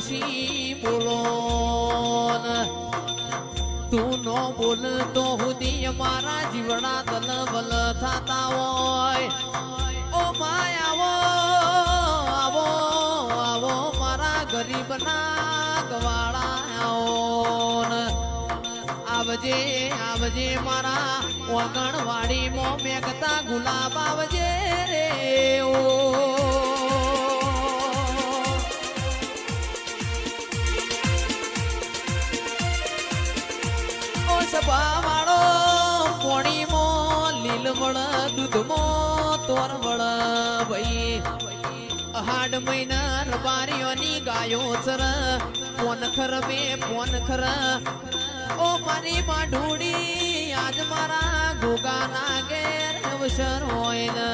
ડોશી બોલો તું નો બોલતો હુદી મારા જીવડા દલ બલ થતા હોય ઓ માય આવો આવો મારા ગરીબના ગવાળા આવજે આવજે મારા ઓગણવાડીમાં મેઘતા ગુલાબ આવજે રે ઓ સભા વાળો પોણીમાં લીલવળ દૂધમાં તોરવળ ભાઈ હાડ મહિના રબારીઓની ગાયો સર પોન ખર બે પોન ખર ઓ મારી માં ઢૂડી આજ મારા ગોગા ના ઘેર અવસર હોય ને